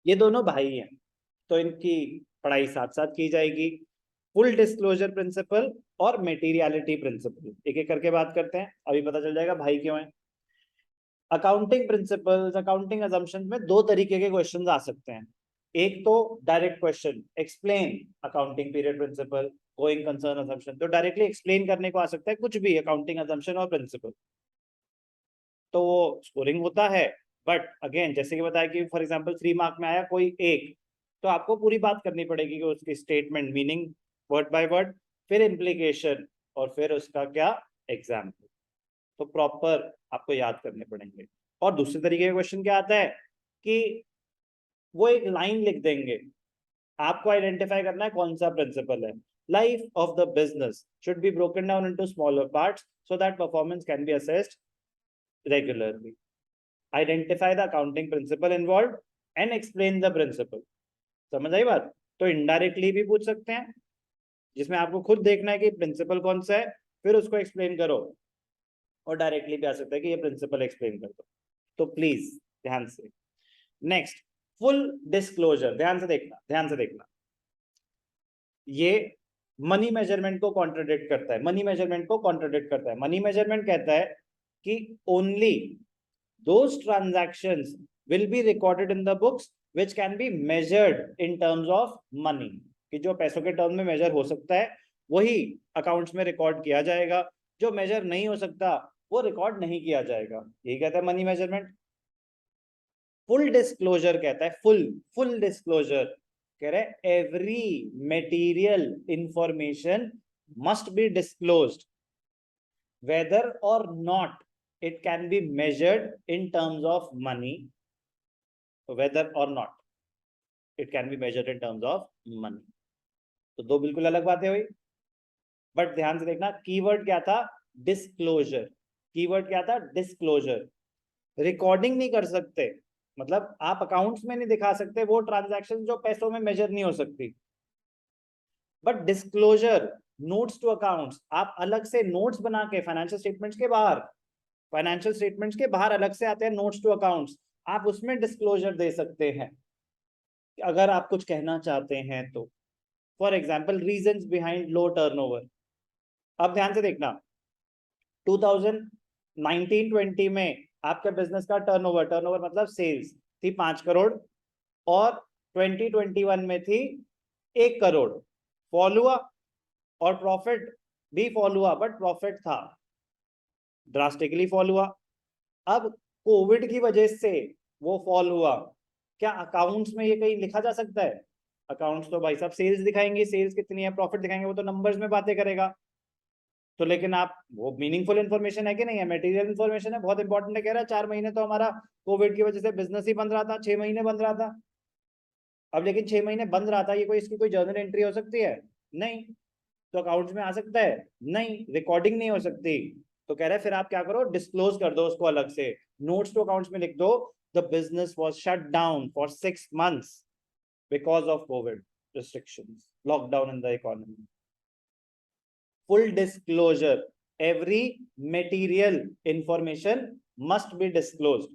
ये दोनों भाई हैं, तो इनकी पढ़ाई साथ साथ की जाएगी। फुल डिस्क्लोजर प्रिंसिपल और मेटीरियलिटी प्रिंसिपल, एक एक करके बात करते हैं, अभी पता चल जाएगा भाई क्यों है। अकाउंटिंग प्रिंसिपल्स, अकाउंटिंग असम्पशन में दो तरीके के क्वेश्चंस आ सकते हैं। एक तो direct question, explain accounting period principle, going concern assumption, तो डायरेक्टली एक्सप्लेन करने को आ सकता है कुछ भी अकाउंटिंग असम्पशन और प्रिंसिपल, तो वो स्कोरिंग होता है। बट अगेन जैसे कि बताया कि फॉर एग्जांपल 3 मार्क में आया कोई एक, तो आपको पूरी बात करनी पड़ेगी कि उसकी statement meaning word by word, फिर इम्प्लीकेशन, और फिर उसका क्या एग्जाम्पल, तो प्रॉपर आपको याद करने पड़ेंगे। और दूसरे तरीके का क्वेश्चन क्या आता है कि वो एक लाइन लिख देंगे, आपको आइडेंटिफाई करना है कौन सा प्रिंसिपल है। Life of the business should be broken down into smaller parts so that performance can be assessed regularly. Identify the accounting principle involve and explain the principle. समझ आई बात? तो इनडायरेक्टली भी पूछ सकते हैं, जिसमें आपको खुद देखना है कि प्रिंसिपल कौन सा है, फिर उसको एक्सप्लेन करो, और डायरेक्टली भी आ सकता है कि ये प्रिंसिपल एक्सप्लेन कर दो। तो प्लीज ध्यान से। नेक्स्ट, फुल डिस्क्लोजर, ध्यान से देखना, ध्यान से देखना। ये मनी मेजरमेंट को कॉन्ट्रडिक्ट करता है, मनी मेजरमेंट को कॉन्ट्रडिक्ट करता है। मनी मेजरमेंट कहता है कि only those transactions will be recorded in the books which can be measured in terms of money, कि जो पैसों के टर्म में मेजर हो सकता है वही अकाउंट्स में रिकॉर्ड किया जाएगा, जो मेजर नहीं हो सकता वो रिकॉर्ड नहीं किया जाएगा। यही कहता है मनी मेजरमेंट। फुल डिस्क्लोजर कहता है, फुल डिस्क्लोजर कह रहे every material information must be disclosed whether or not it can be measured in terms of money, whether or not it can be measured in terms of money। तो दो बिल्कुल अलग बातें हुई। बट ध्यान से देखना, कीवर्ड क्या था? डिस्क्लोजर। कीवर्ड क्या था? डिस्क्लोजर। रिकॉर्डिंग नहीं कर सकते, मतलब आप अकाउंट्स में नहीं दिखा सकते वो ट्रांजैक्शन जो पैसों में मेजर नहीं हो सकती। But disclosure, notes to accounts, आप अलग से नोट्स बना के फाइनेंशियल स्टेटमेंट्स के बाहर, फाइनेंशियल स्टेटमेंट्स के बाहर अलग से आते हैं नोट्स टू अकाउंट्स, आप उसमें डिस्क्लोजर दे सकते हैं अगर आप कुछ कहना चाहते हैं तो। For example, reasons behind low turnover. अब ध्यान से देखना, 2019-20 में आपके बिजनेस का टर्नओवर मतलब सेल्स थी 5 करोड़, और 2021 में थी 1 करोड़। फॉल हुआ और प्रॉफिट भी फॉल हुआ, बट प्रॉफिट था ड्रास्टिकली फॉल हुआ। अब कोविड की वजह से वो फॉल हुआ, क्या अकाउंट्स में ये कहीं लिखा जा सकता है? अकाउंट्स तो भाई साहब सेल्स दिखाएंगे, सेल्स कितनी है, प्रॉफिट दिखाएंगे, वो तो नंबर्स में बातें करेगा। तो लेकिन आप, वो मीनिंगफुल इन्फॉर्मेशन है कि नहीं है? मटेरियल इन्फॉर्मेशन है, बहुत इंपॉर्टेंट है। कह रहा है 4 महीने तो हमारा कोविड की वजह से बिजनेस ही बंद रहा था, 6 महीने बंद रहा था। अब लेकिन 6 महीने बंद रहा था, ये कोई इसकी कोई जर्नल एंट्री हो सकती है? नहीं। तो अकाउंट्स में आ सकता है? नहीं। रिकॉर्डिंग नहीं हो सकती। तो कह रहे हैं फिर आप क्या करो, डिस्क्लोज कर दो उसको अलग से, नोट्स टू अकाउंट्स में लिख दो, the business was shut down for 6 months because of Covid restrictions, lockdown in the economy। full disclosure, every material information must be disclosed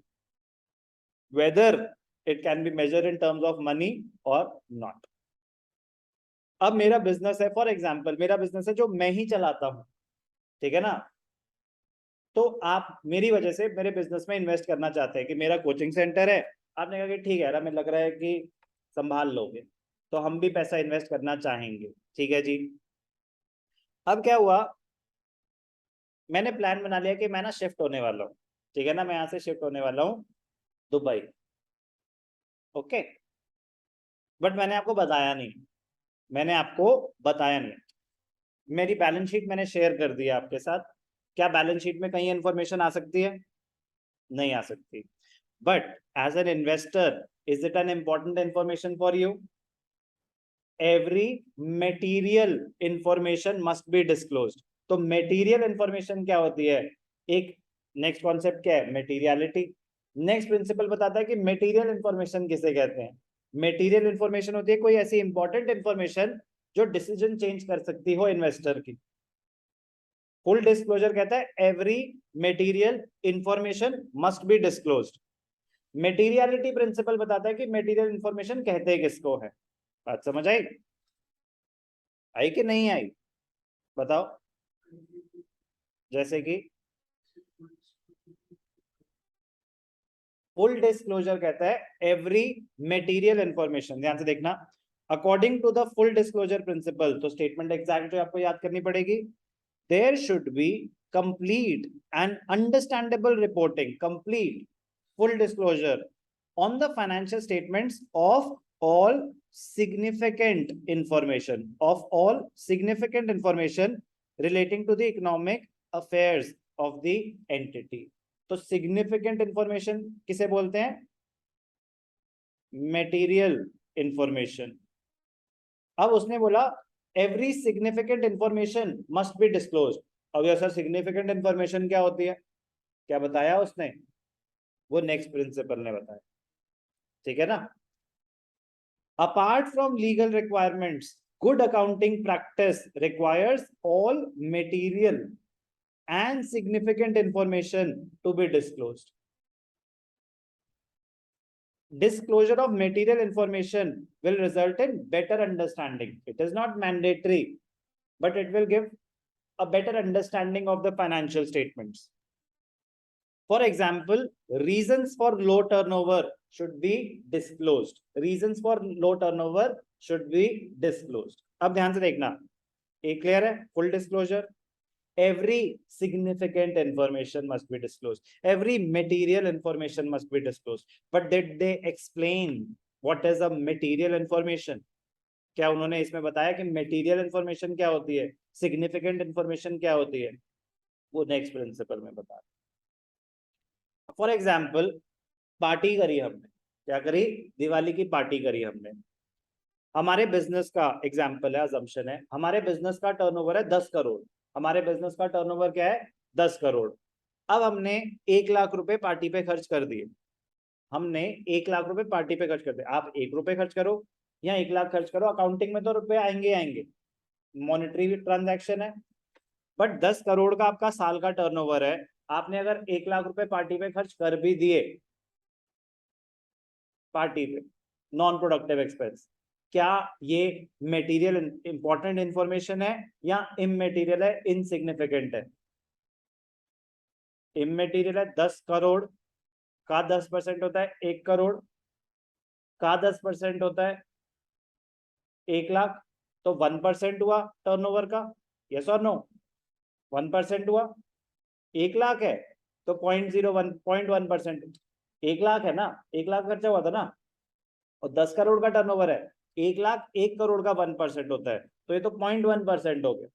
whether it can be measured in terms of money or not। अब मेरा business है, for example मेरा business है जो मैं ही चलाता हूं, ठीक है ना? तो आप मेरी वजह से मेरे बिजनेस में इन्वेस्ट करना चाहते हैं कि मेरा कोचिंग सेंटर है, आपने कहा कि ठीक है, हमें लग रहा है कि संभाल लोगे, तो हम भी पैसा इन्वेस्ट करना चाहेंगे, ठीक है जी। अब क्या हुआ, मैंने प्लान बना लिया कि मैं ना शिफ्ट होने वाला हूँ, ठीक है ना, मैं यहाँ से शिफ्ट होने वाला हूँ दुबई, ओके। बट मैंने आपको बताया नहीं, मैंने आपको बताया नहीं। मेरी बैलेंस शीट मैंने शेयर कर दी आपके साथ। क्या बैलेंस शीट में कहीं इंफॉर्मेशन आ सकती है? नहीं आ सकती। But as an investor, is it an important information for you? Every material information must be disclosed. तो मेटीरियल इंफॉर्मेशन क्या होती है? एक नेक्स्ट कॉन्सेप्ट क्या है? मेटीरियलिटी। नेक्स्ट प्रिंसिपल बताता है कि मेटीरियल इंफॉर्मेशन किसे कहते हैं। मेटीरियल इंफॉर्मेशन होती है कोई ऐसी इंपॉर्टेंट इंफॉर्मेशन जो डिसीजन चेंज कर सकती हो इन्वेस्टर की। फुल डिस्क्लोजर कहता है every material information must be disclosed materiality principle बताता है कि मेटीरियल इंफॉर्मेशन कहते किसको है। बात समझ आई? आई कि नहीं आई बताओ। जैसे कि फुल डिस्क्लोजर कहता है एवरी मेटीरियल इंफॉर्मेशन, ध्यान से देखना, according to the full disclosure principle, तो स्टेटमेंट एग्जैक्ट जो आपको याद करनी पड़ेगी, there should be complete and understandable reporting, complete full disclosure on the financial statements of all significant information relating to the economic affairs of the entity। तो significant information किसे बोलते हैं? material information। अब उसने बोला every significant information must be disclosed। अब ये sir significant information क्या होती है, क्या बताया उसने? वो नेक्स्ट प्रिंसिपल ने बताया, ठीक है ना। Apart from legal requirements, good accounting practice requires all material and significant information to be disclosed. Disclosure of material information will result in better understanding. It is not mandatory, but it will give a better understanding of the financial statements. For example, reasons for low turnover should be disclosed. Reasons for low turnover should be disclosed. अब ध्यान से देखना, एक clear है? Full disclosure, every significant information must be disclosed, every material information must be disclosed. But did they explain what is a material information? क्या उन्होंने इसमें बताया कि material information क्या होती है, significant information क्या होती है? वो नेक्स्ट प्रिंसिपल में बता। फॉर एग्जाम्पल, पार्टी करी हमने, क्या करी? दिवाली की पार्टी करी हमने। हमारे बिजनेस का एग्जाम्पल है, अजम्पशन है, हमारे बिजनेस का टर्नओवर है 10 करोड़। हमारे बिजनेस का टर्नओवर क्या है? 10 करोड़। अब हमने 1 लाख रुपए पार्टी पे खर्च कर दिए। हमने 1 लाख रुपए पार्टी पे खर्च कर दिए। आप 1 रुपए खर्च करो या 1 लाख खर्च करो, अकाउंटिंग में तो रुपए आएंगे आएंगे, मॉनेटरी ट्रांजैक्शन है। बट 10 करोड़ का आपका साल का टर्नओवर है, आपने अगर 1 लाख रुपए पार्टी पे खर्च कर भी दिए, पार्टी पे नॉन प्रोडक्टिव एक्सपेंस, क्या ये मटेरियल इंपॉर्टेंट इंफॉर्मेशन है या इममेटीरियल है, इनसिग्निफिकेंट है? इममेटीरियल है। 10 करोड़ का 10% होता है 1 करोड़, का 10% होता है 1 लाख, तो 1% हुआ टर्नओवर का, यस और नो? 1% हुआ, 1 लाख है तो 0.1%, 1 लाख है ना, 1 लाख खर्चा हुआ था ना, और 10 करोड़ का टर्नओवर है, 1 लाख 1 करोड़ का 1% होता है, तो ये तो 0.1% हो गया,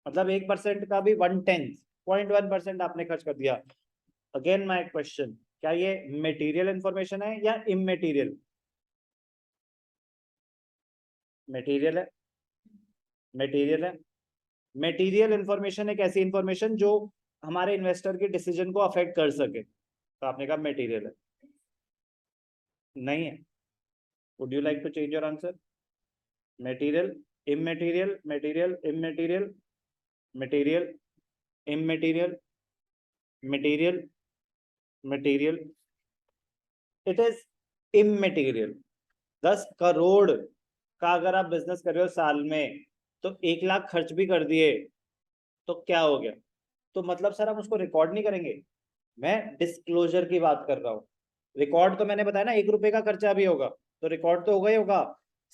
मतलब 1% का भी 1/10, 0.1% आपने खर्च कर दिया। अगेन माय क्वेश्चन, क्या ये मटेरियल इंफॉर्मेशन है या इममेटीरियल? मटेरियल है, मटेरियल है। मटेरियल इंफॉर्मेशन एक ऐसी इंफॉर्मेशन जो हमारे इन्वेस्टर के डिसीजन को अफेक्ट कर सके, तो आपने कहा मटेरियल है। नहीं है? Would you like to change your answer? Material, immaterial, material, immaterial, material, immaterial, material, material, it is immaterial. 10 crore का अगर आप बिजनेस कर रहे हो साल में, तो 1 लाख खर्च भी कर दिए तो क्या हो गया? तो मतलब सर हम उसको रिकॉर्ड नहीं करेंगे? मैं डिस्क्लोजर की बात कर रहा हूँ। रिकॉर्ड तो मैंने बताया ना, 1 रुपए का खर्चा भी होगा तो रिकॉर्ड तो होगा ही होगा।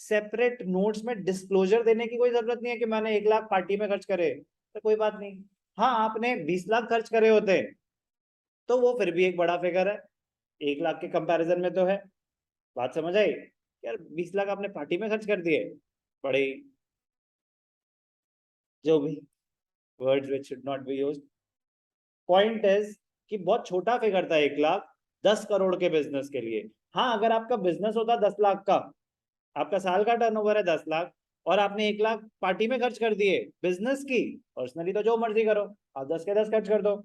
सेपरेट नोट्स में डिस्क्लोजर देने की कोई जरूरत नहीं है कि मैंने 1 लाख पार्टी में खर्च करे, तो कोई बात नहीं। हाँ, आपने 20 लाख खर्च करे होते तो वो फिर भी एक बड़ा फिगर है, 1 लाख के कंपैरिजन में तो है। बात समझ आई? यार 20 लाख आपने पार्टी में खर्च कर दिए, बड़े जो भी words which should not be used. Point is कि बहुत छोटा फिगर था 1 लाख 10 करोड़ के बिजनेस के लिए। हाँ, अगर आपका बिजनेस होता 10 लाख का, आपका साल का टर्नओवर है 10 लाख और आपने 1 लाख पार्टी में खर्च कर दिए बिजनेस की, पर्सनली तो जो मर्जी करो, आप 10 के 10 खर्च कर दो।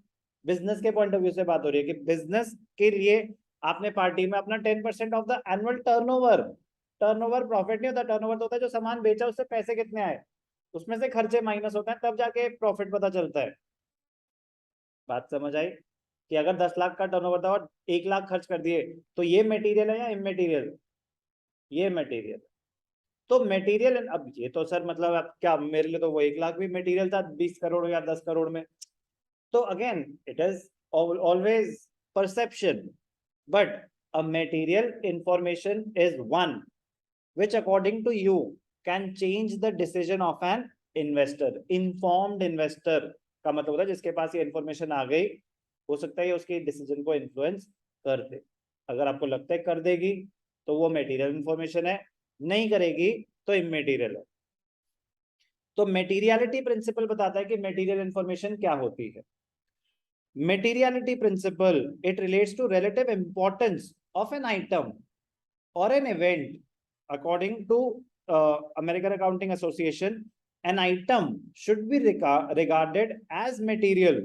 बिजनेस के पॉइंट ऑफ व्यू से बात हो रही है कि बिजनेस के लिए आपने पार्टी में अपना 10% of the annual turnover, turnover profit नहीं होता, टर्नओवर तो होता है जो सामान बेचा उससे पैसे कितने आए, उसमें से खर्चे माइनस होता है, तब जाके प्रॉफिट पता चलता है। बात समझ आई? कि अगर 10 लाख का टर्नओवर था और 1 लाख खर्च कर दिए, तो ये मटेरियल है या इमटेरियल? ये मटेरियल। तो मटेरियल, अब ये तो सर मतलब अब क्या, मेरे लिए तो वो 1 लाख भी मटेरियल था 20 करोड़ या 10 करोड़ में। तो again it is always perception, but a material information is one which according to you can change the decision of an investor. Informed investor का मतलब होता है जिसके पास ये इंफॉर्मेशन आ गई, हो सकता है उसके डिसीजन को इन्फ्लुएंस कर दे। अगर आपको लगता है कर देगी तो वो मेटीरियल इंफॉर्मेशन है, नहीं करेगी तो इममेटीरियल है। तो मेटीरियलिटी प्रिंसिपल बताता है कि मेटीरियल इंफॉर्मेशन क्या होती है। Materiality principle, it relates to relative importance of an item or an event. According to American Accounting Association, an item should be regarded as material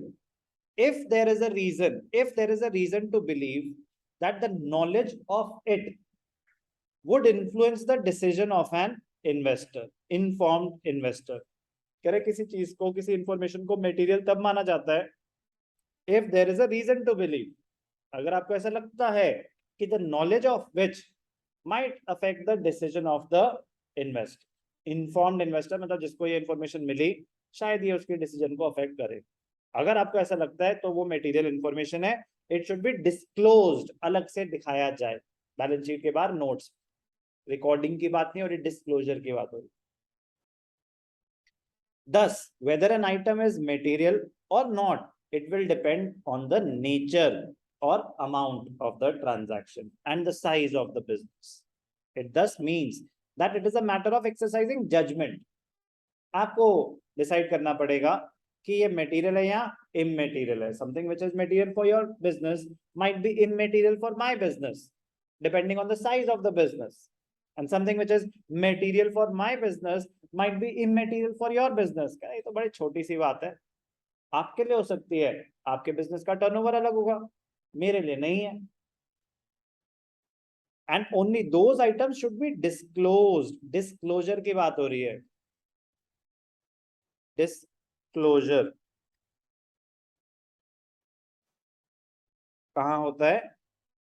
if there is a reason to believe that the knowledge of it would influence the decision of an investor, informed investor. कह रहे किसी चीज को, किसी information को material तब माना जाता है if there is a reason to believe, अगर आपको ऐसा लगता है कि the knowledge of which might affect the decision of the investor. Informed investor मतलब जिसको ये इंफॉर्मेशन मिली शायद ये उसके डिसीजन को अफेक्ट करे। अगर आपको ऐसा लगता है तो वो मटेरियल इंफॉर्मेशन है, इट शुड बी डिस्क्लोज्ड, अलग से दिखाया जाए बैलेंस शीट के बाहर, नोट्स। रिकॉर्डिंग की बात नहीं हो रही, डिस्क्लोजर की बात हो रही। Thus, whether an item is material or not, it will depend on the nature or amount of the transaction and the size of the business. It thus means that it is a matter of exercising judgment. आपको decide करना पड़ेगा कि ये material है या immaterial है। Something which is material for your business might be immaterial for my business depending on the size of the business, and something which is material for my business might be immaterial for your business. क्या, ये तो बड़ी छोटी सी बात है, आपके लिए हो सकती है, आपके बिजनेस का टर्नओवर अलग होगा, मेरे लिए नहीं है। And only those items should be disclosed, disclosure की बात हो रही है, डिस्क्लोजर कहां होता है?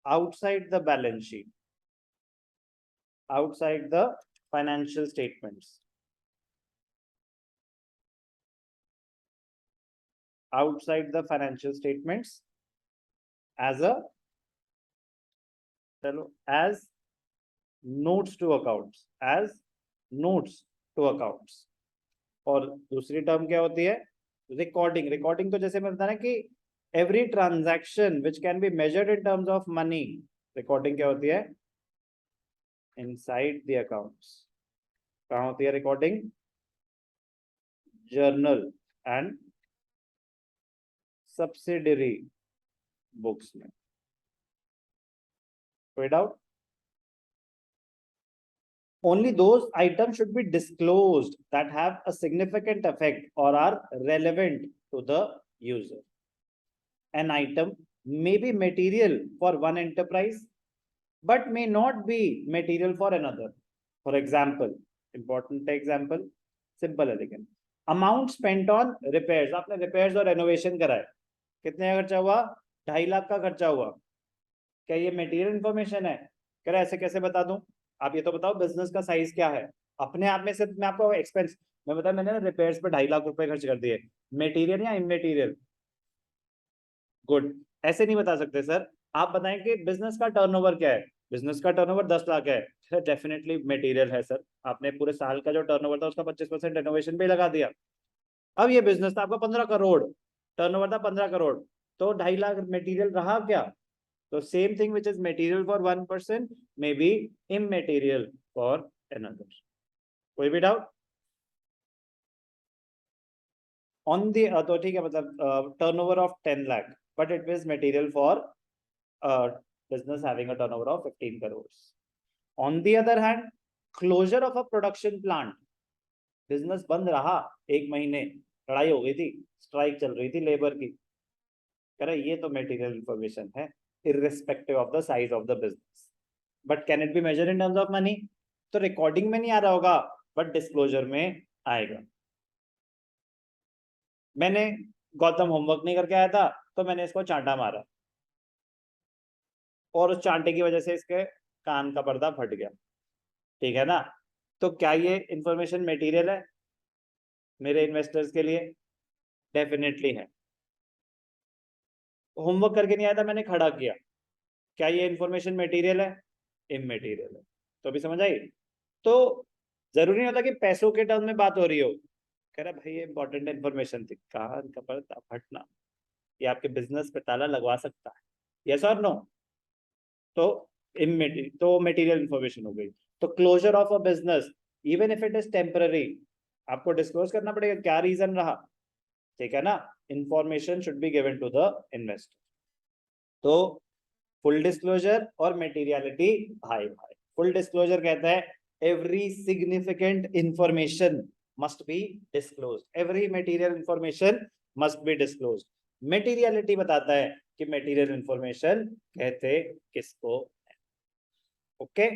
Outside the balance sheet, outside the financial statements, outside the financial statements as a as notes to accounts, as notes to accounts। और दूसरी टर्म क्या होती है? रिकॉर्डिंग। रिकॉर्डिंग तो जैसे मैं बताया ना कि every transaction which can be measured in terms of money, recording क्या होती है? inside the accounts। कहाँ होती है recording? Journal and subsidiary books में। कोई doubt? Only those items should be disclosed that have a significant effect or are relevant to the user. An item may be material for one enterprise but may not be material for another. For example, important example, simple है लेकिन, amount spent on repairs, आपने repairs और renovation करा है, कितने का खर्चा हुआ? 2.5 लाख का खर्चा हुआ। क्या ये मटेरियल इंफॉर्मेशन है? कह रहा ऐसे कैसे बता दूं? आप ये तो बताओ बिजनेस का साइज क्या है। अपने आप में सिर्फ मैं आपको एक्सपेंस मैं बता, मैंने रिपेयर्स पे 2.5 लाख रुपए खर्च कर दिए, मटेरियल या इममेटीरियल? गुड, ऐसे नहीं बता सकते सर। आप बताएं कि बिजनेस का टर्नओवर क्या है? बिजनेस का टर्नओवर 10 लाख है, डेफिनेटली मटेरियल है सर। आपने पूरे साल का जो टर्नओवर था उसका 25% रेनोवेशन पे लगा दिया। अब ये बिजनेस था आपका 15 करोड़, टर्नओवर था 15 करोड़, तो 2.5 लाख मटेरियल रहा क्या? तो same thing which is material for one person may be immaterial for another. कोई भी डाउट? ऑन दी तो ठीक है, मतलब turnover of 10 lakh but it is material for business having a turnover of 15 crores. On the other hand, closure of a production plant, business बंद रहा 1 महीने, लड़ाई हो गई थी, स्ट्राइक चल रही थी लेबर की, कह रहे ये तो मटेरियल इंफॉर्मेशन है irrespective of the size of the business, but can it be measured in terms of money? तो रिकॉर्डिंग में नहीं आ रहा होगा बट डिस्क्लोजर में आएगा। मैंने गौतम होमवर्क नहीं करके आया था, तो मैंने इसको चांटा मारा और उस चांटे की वजह से इसके कान का पर्दा फट गया, ठीक है ना। तो क्या ये इंफॉर्मेशन मटेरियल है मेरे इन्वेस्टर्स के लिए? डेफिनेटली है। होमवर्क करके नहीं आया था, मैंने खड़ा किया, क्या ये इंफॉर्मेशन मटेरियल है? इमटेरियल है। तो अभी समझ आई? तो जरूरी नहीं होता कि पैसों के टर्म में बात हो रही हो। कह रहा भाई ये इंपॉर्टेंट इन्फॉर्मेशन थी, कान का पर्दा फटना ये आपके बिजनेस पे ताला लगवा सकता है, यस और नो? तो तो मटेरियल इंफॉर्मेशन हो गई। तो closure of a business even if it is temporary, आपको डिस्क्लोज करना पड़ेगा क्या रीजन रहा, ठीक है ना। Information should be given to the investor. तो फुल डिस्क्लोजर और मटेरियलिटी भाई भाई। फुल डिस्क्लोजर कहता है every significant information must be disclose, every material information must be disclose. Materiality बताता है कि मटेरियल इंफॉर्मेशन कहते किसको, ओके।